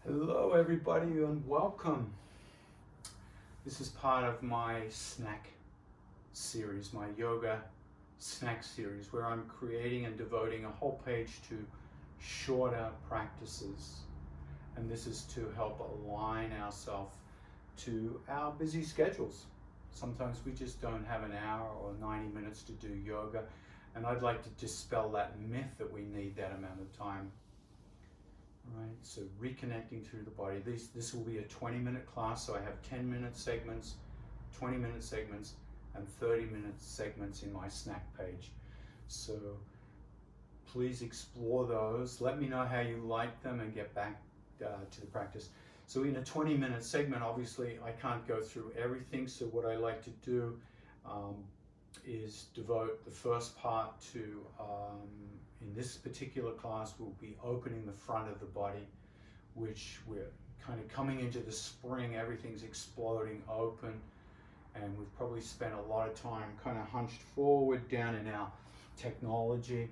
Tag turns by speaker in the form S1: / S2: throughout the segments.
S1: Hello everybody and welcome. This is part of my snack series, my yoga snack series, where I'm creating and devoting a whole page to shorter practices. And this is to help align ourselves to our busy schedules. Sometimes we just don't have an hour or 90 minutes to do yoga, and I'd like to dispel that myth that we need that amount of time. Right, so reconnecting through the body. This will be a 20-minute class, so I have 10-minute segments, 20-minute segments, and 30-minute segments in my snack page. So please explore those. Let me know how you like them and get back to the practice. So in a 20-minute segment, obviously I can't go through everything, so what I like to do is devote the first part to, in this particular class, we'll be opening the front of the body, which we're kind of coming into the spring, everything's exploding open, and we've probably spent a lot of time kind of hunched forward down in our technology.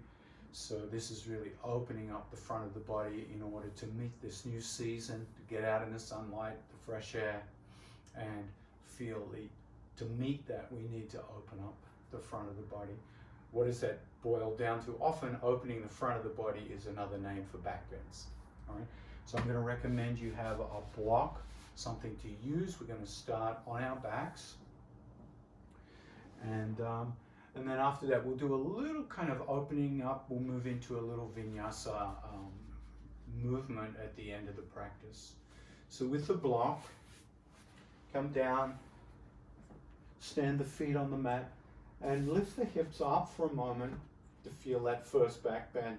S1: So this is really opening up the front of the body in order to meet this new season, to get out in the sunlight, the fresh air, and feel to meet that we need to open up the front of the body. What does that boil down to? Often opening the front of the body is another name for back bends. All right. So I'm going to recommend you have a block, something to use. We're going to start on our backs, and then after that we'll do a little kind of opening up. We'll move into a little vinyasa movement at the end of the practice. So with the block, come down, stand the feet on the mat, and lift the hips up for a moment to feel that first back bend.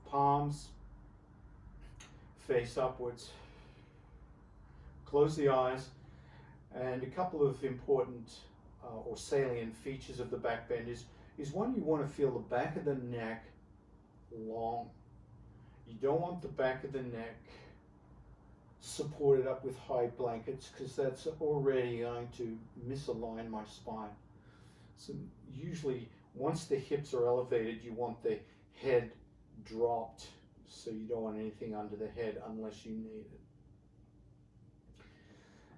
S1: Palms face upwards. Close the eyes, and a couple of important or salient features of the back bend is one, you want to feel the back of the neck long. You don't want the back of the neck supported up with high blankets, because that's already going to misalign my spine. So usually once the hips are elevated, you want the head dropped, so you don't want anything under the head unless you need it.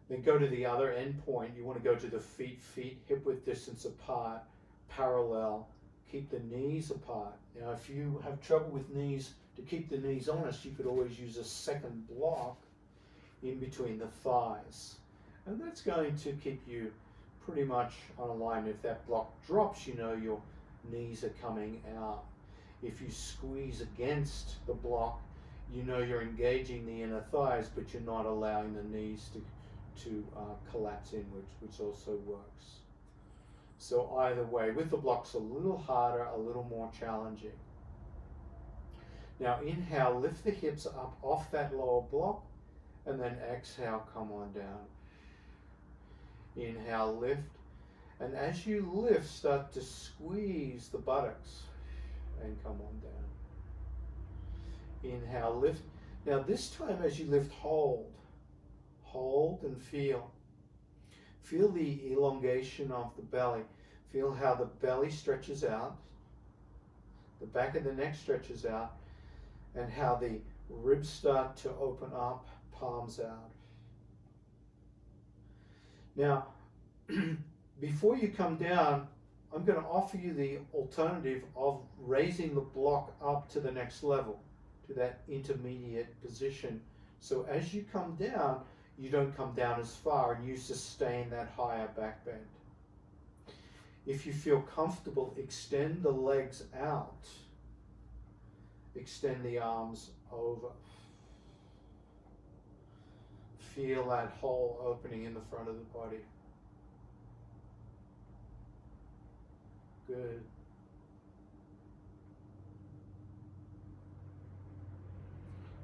S1: Then go to the other end point. You want to go to the feet hip width distance apart, parallel. Keep the knees apart. Now if you have trouble with knees, to keep the knees honest, you could always use a second block in between the thighs, and that's going to keep you pretty much on a line. If that block drops, you know your knees are coming out. If you squeeze against the block, you know you're engaging the inner thighs, but you're not allowing the knees to collapse inwards, which also works. So either way, with the blocks a little harder, a little more challenging. Now inhale, lift the hips up off that lower block, and then exhale, come on down. Inhale, lift, and as you lift, start to squeeze the buttocks and come on down. Inhale, lift. Now this time as you lift, hold and feel. Feel the elongation of the belly. Feel how the belly stretches out, the back of the neck stretches out, and how the ribs start to open up, palms out. Now, before you come down, I'm going to offer you the alternative of raising the block up to the next level, to that intermediate position. So as you come down, you don't come down as far and you sustain that higher back bend. If you feel comfortable, extend the legs out. Extend the arms over. Feel that whole opening in the front of the body. Good.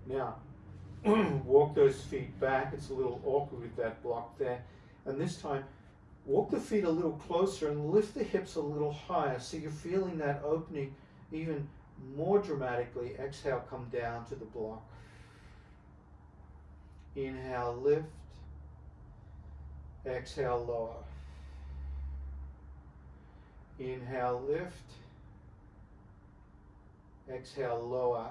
S1: Now, walk those feet back. It's a little awkward with that block there. And this time, walk the feet a little closer and lift the hips a little higher, so you're feeling that opening even more dramatically. Exhale, come down to the block. Inhale, lift. Exhale, lower. Inhale, lift. Exhale, lower.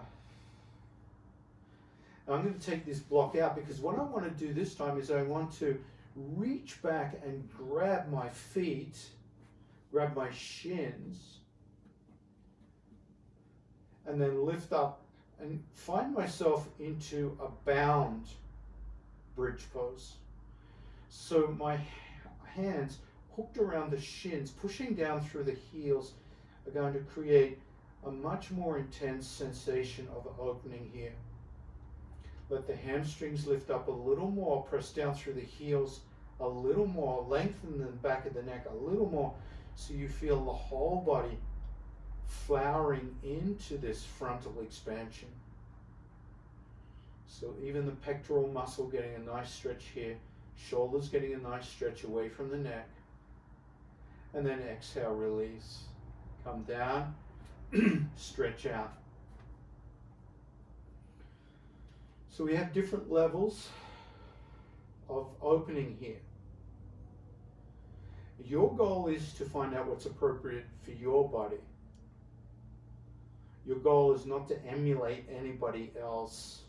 S1: I'm going to take this block out because what I want to do this time is I want to reach back and grab my feet, grab my shins, and then lift up and find myself into a bound bridge pose. So my hands hooked around the shins, pushing down through the heels, are going to create a much more intense sensation of opening here. Let the hamstrings lift up a little more, press down through the heels a little more, lengthen the back of the neck a little more, so you feel the whole body flowering into this frontal expansion. So even the pectoral muscle getting a nice stretch here, shoulders getting a nice stretch away from the neck, and then exhale, release. Come down, stretch out. So we have different levels of opening here. Your goal is to find out what's appropriate for your body. Your goal is not to emulate anybody else.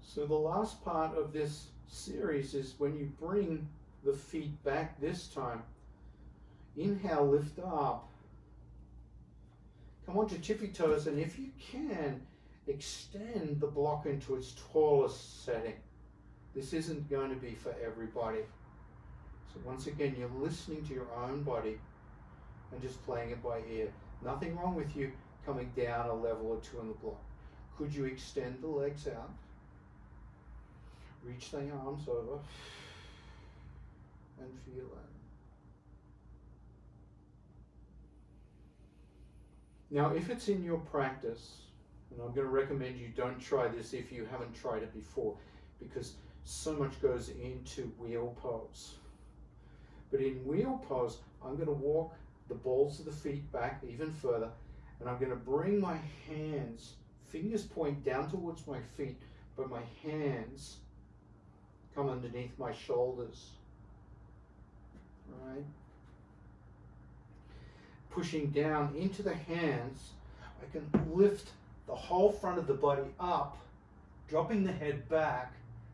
S1: So the last part of this series is when you bring the feet back this time. Inhale, lift up. Come onto tippy toes, and if you can, extend the block into its tallest setting. This isn't going to be for everybody. So once again, you're listening to your own body and just playing it by ear. Nothing wrong with you coming down a level or two on the block. Could you extend the legs out? Reach the arms over and feel it. Now, if it's in your practice, and I'm going to recommend you don't try this if you haven't tried it before, because so much goes into wheel pose. But in wheel pose, I'm going to walk the balls of the feet back even further, and I'm going to bring my hands, fingers point down towards my feet, but my hands come underneath my shoulders. All right? Pushing down into the hands, I can lift the whole front of the body up, dropping the head back.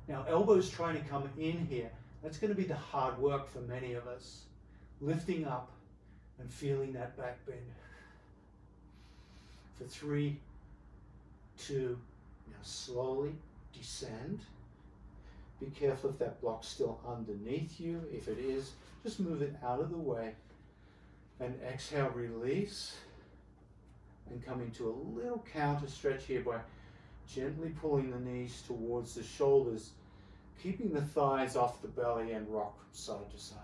S1: Now elbows trying to come in here. That's going to be the hard work for many of us. Lifting up and feeling that back bend. For 3, 2, now slowly descend. Be careful if that block's still underneath you. If it is, just move it out of the way. And exhale, release. And come into a little counter stretch here by gently pulling the knees towards the shoulders, keeping the thighs off the belly, and rock from side to side.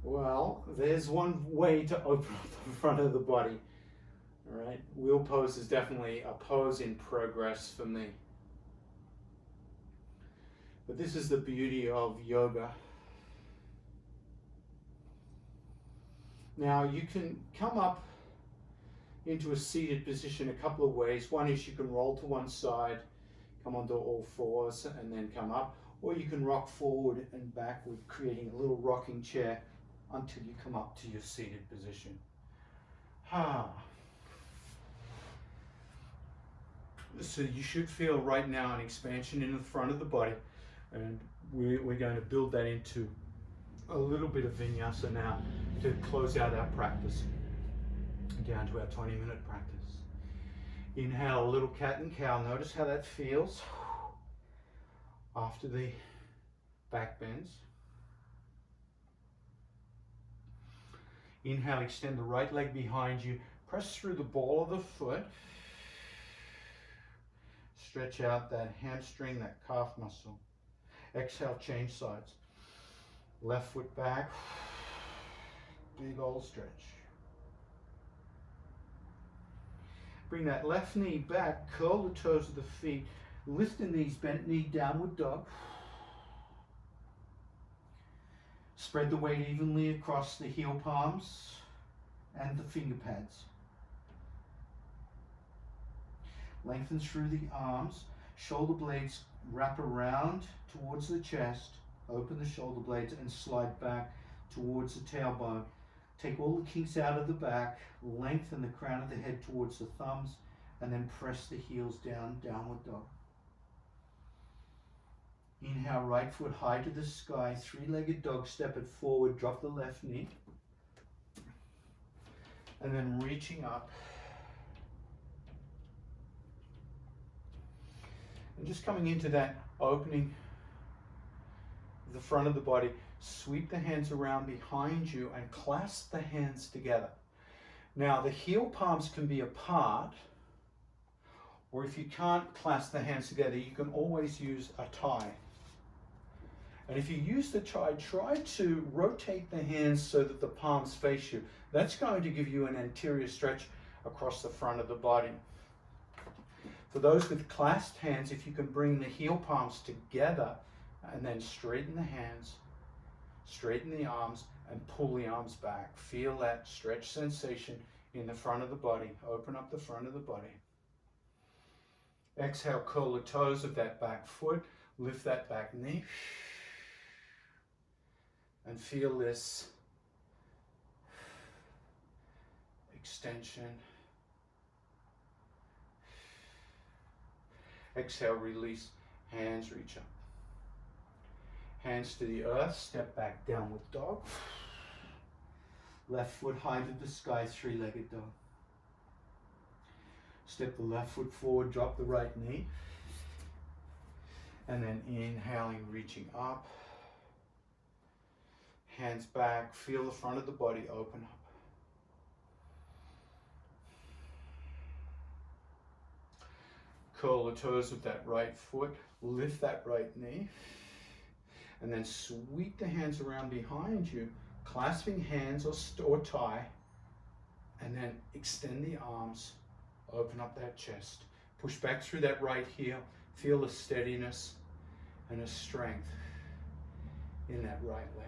S1: Well, there's one way to open up the front of the body. All right, wheel pose is definitely a pose in progress for me. But this is the beauty of yoga. Now you can come up into a seated position a couple of ways. One is you can roll to one side, come onto all fours, and then come up. Or you can rock forward and backward, creating a little rocking chair until you come up to your seated position. So you should feel right now an expansion in the front of the body, and we're going to build that into a little bit of vinyasa now to close out our practice, down to our 20-minute practice. Inhale, a little cat and cow. Notice how that feels after the back bends. Inhale, extend the right leg behind you. Press through the ball of the foot. Stretch out that hamstring, that calf muscle. Exhale, change sides. Left foot back. Big old stretch. Bring that left knee back, curl the toes of the feet, lift the knees, bent knee, downward dog. Spread the weight evenly across the heel palms and the finger pads. Lengthen through the arms, shoulder blades wrap around towards the chest, open the shoulder blades and slide back towards the tailbone. Take all the kinks out of the back, lengthen the crown of the head towards the thumbs, and then press the heels down, downward dog. Inhale, right foot high to the sky, three-legged dog, step it forward, drop the left knee. And then reaching up. And just coming into that opening of the front of the body, sweep the hands around behind you and clasp the hands together. Now the heel palms can be apart, or if you can't clasp the hands together, you can always use a tie. And if you use the tie, try to rotate the hands so that the palms face you. That's going to give you an anterior stretch across the front of the body. For those with clasped hands, if you can bring the heel palms together and then straighten the hands, straighten the arms, and pull the arms back. Feel that stretch sensation in the front of the body. Open up the front of the body. Exhale, curl the toes of that back foot, lift that back knee. And feel this extension. Exhale, release, hands reach up. Hands to the earth, step back, downward dog. Left foot high to the sky, three-legged dog. Step the left foot forward, drop the right knee. And then inhaling, reaching up. Hands back, feel the front of the body open up. Curl the toes with that right foot, lift that right knee, and then sweep the hands around behind you, clasping hands or tie, and then extend the arms, open up that chest. Push back through that right heel, feel the steadiness and the strength in that right leg.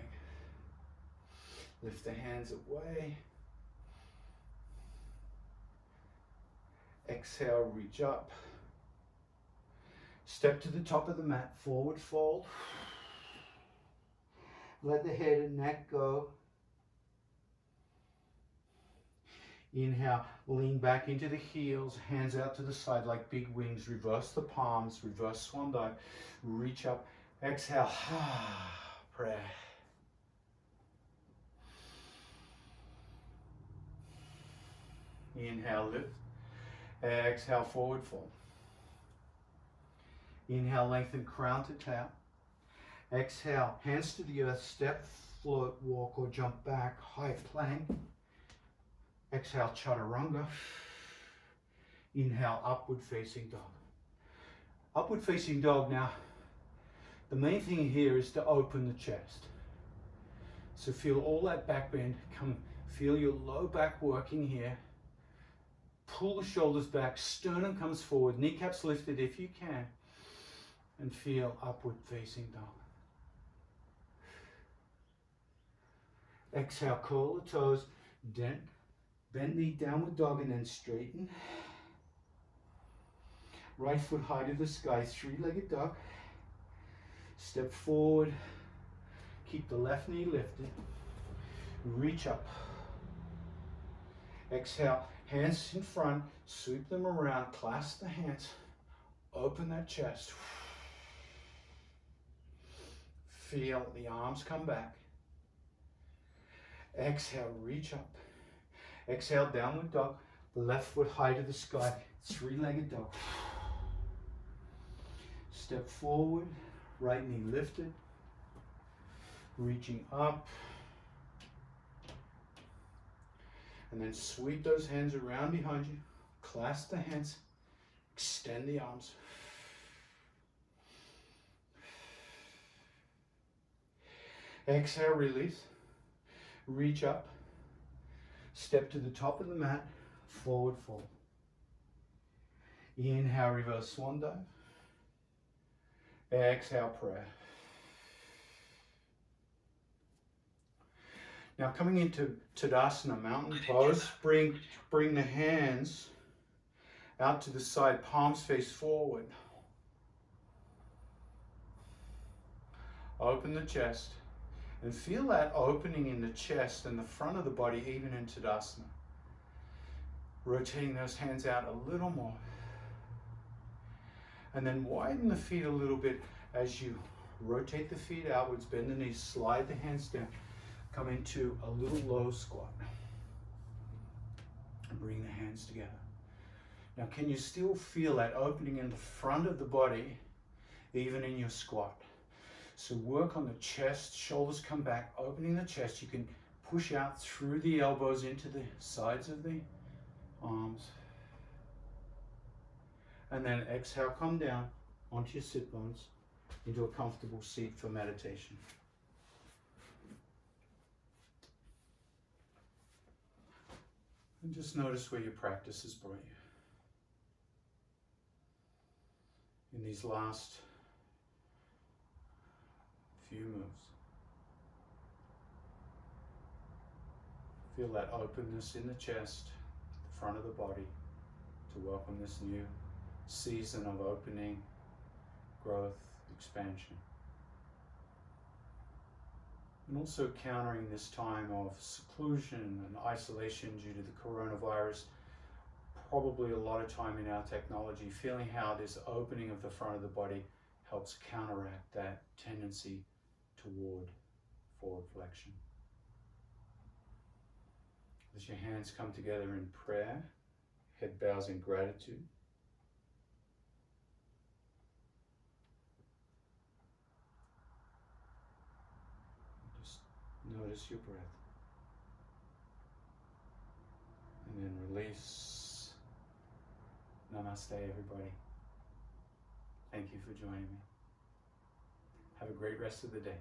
S1: Lift the hands away. Exhale, reach up. Step to the top of the mat, forward fold. Let the head and neck go. Inhale, lean back into the heels, hands out to the side like big wings. Reverse the palms, reverse swan dive. Reach up. Exhale, prayer. Inhale, lift. Exhale, forward fold. Inhale, lengthen crown to tail. Exhale, hands to the earth, step, float, walk, or jump back, high plank. Exhale, chaturanga. Inhale, upward facing dog. Upward facing dog. Now, the main thing here is to open the chest. So feel all that back bend. Feel your low back working here. Pull the shoulders back, sternum comes forward, kneecaps lifted if you can, and feel upward facing dog. Exhale, curl the toes, bend knee, downward dog, and then straighten. Right foot high to the sky, three-legged dog. Step forward, keep the left knee lifted, reach up. Exhale, hands in front, sweep them around, clasp the hands, open that chest. Feel the arms come back. Exhale, reach up. Exhale, downward dog, the left foot high to the sky, three-legged dog. Step forward, right knee lifted, reaching up. And then sweep those hands around behind you, clasp the hands, extend the arms. Exhale, release, reach up, step to the top of the mat, forward fold. Inhale, reverse swan dive. Exhale, prayer. Now coming into Tadasana, mountain pose, bring the hands out to the side, palms face forward. open the chest and feel that opening in the chest and the front of the body, even in Tadasana. Rotating those hands out a little more. And then widen the feet a little bit as you rotate the feet outwards, bend the knees, slide the hands down, come into a little low squat. And bring the hands together. Now, can you still feel that opening in the front of the body, even in your squat? So work on the chest, shoulders come back, opening the chest. You can push out through the elbows into the sides of the arms. And then exhale, come down onto your sit bones into a comfortable seat for meditation. And just notice where your practice has brought you. In these last few moves. Feel that openness in the chest, the front of the body, to welcome this new season of opening, growth, expansion. And also countering this time of seclusion and isolation due to the coronavirus. Probably a lot of time in our technology, feeling how this opening of the front of the body helps counteract that tendency toward forward flexion. As your hands come together in prayer, head bows in gratitude. Just notice your breath. And then release. Namaste, everybody. Thank you for joining me. Have a great rest of the day.